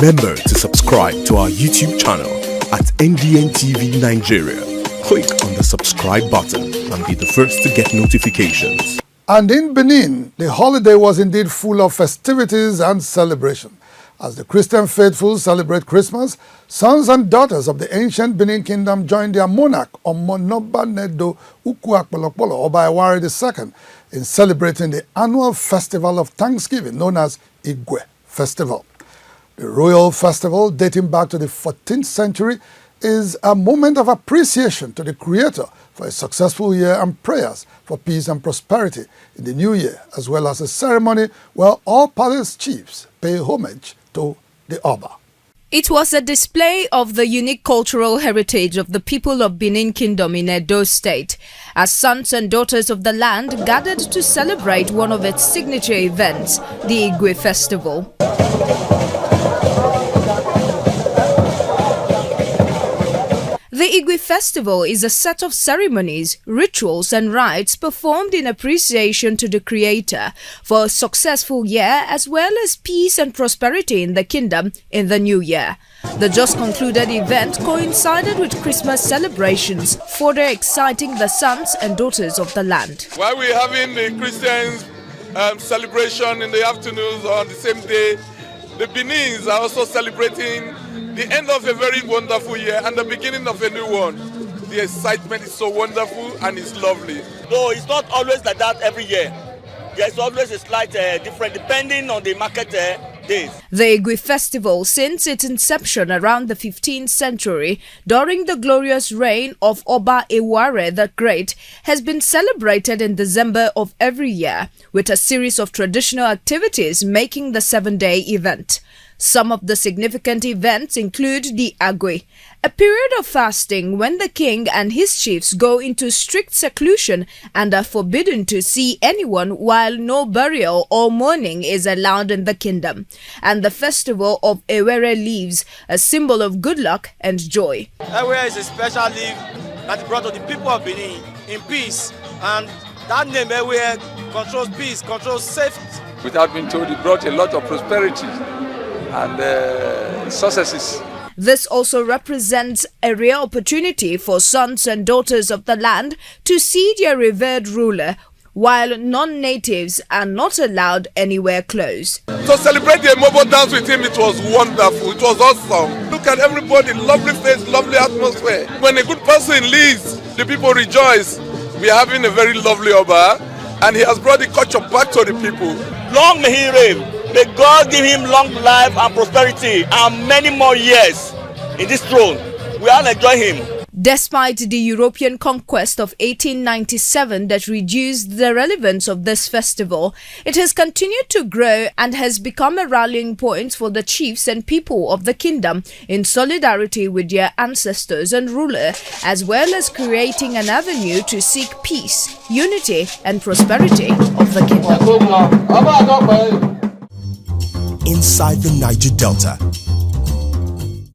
Remember to subscribe to our YouTube channel at NDN TV Nigeria. Click on the subscribe button and be the first to get notifications. And in Benin, the holiday was indeed full of festivities and celebration. As the Christian faithful celebrate Christmas, sons and daughters of the ancient Benin kingdom joined their monarch, Omonoba Nedo Ukuakpolokpolo Oba Ewari II, in celebrating the annual festival of Thanksgiving known as Igue Festival. The royal festival, dating back to the 14th century, is a moment of appreciation to the Creator for a successful year and prayers for peace and prosperity in the new year, as well as a ceremony where all palace chiefs pay homage to the Oba. It was a display of the unique cultural heritage of the people of Benin Kingdom in Edo State, as sons and daughters of the land gathered to celebrate one of its signature events, the Igue Festival. The Igue Festival is a set of ceremonies, rituals and rites performed in appreciation to the Creator for a successful year as well as peace and prosperity in the kingdom in the new year. The just concluded event coincided with Christmas celebrations, further exciting the sons and daughters of the land. While we're having the Christians celebration in the afternoons on the same day, the Benins are also celebrating the end of a very wonderful year and the beginning of a new one. The excitement is so wonderful and it's lovely. No, it's not always like that every year. There's always a slight difference depending on the market days. The Igue Festival, since its inception around the 15th century, during the glorious reign of Oba Ewari the Great, has been celebrated in December of every year, with a series of traditional activities making the 7-day event. Some of the significant events include the Igue, a period of fasting when the king and his chiefs go into strict seclusion and are forbidden to see anyone while no burial or mourning is allowed in the kingdom, and the festival of Ewere leaves, a symbol of good luck and joy. Ewere is a special leaf that brought to the people of Benin in peace, and that name Ewere controls peace, controls safety. Without being told, it brought a lot of prosperity and successes. This also represents a rare opportunity for sons and daughters of the land to see their revered ruler, while non-natives are not allowed anywhere close. To celebrate the MAMODE dance with him, it was wonderful, it was awesome. Look at everybody, lovely face, lovely atmosphere. When a good person leaves, the people rejoice. We are having a very lovely Oba, and he has brought the culture back to the people. Long may he reign. May God give him long life and prosperity and many more years in this throne. We all enjoy him. Despite the European conquest of 1897 that reduced the relevance of this festival, it has continued to grow and has become a rallying point for the chiefs and people of the kingdom in solidarity with their ancestors and ruler, as well as creating an avenue to seek peace, unity and prosperity of the kingdom. Inside the Niger Delta,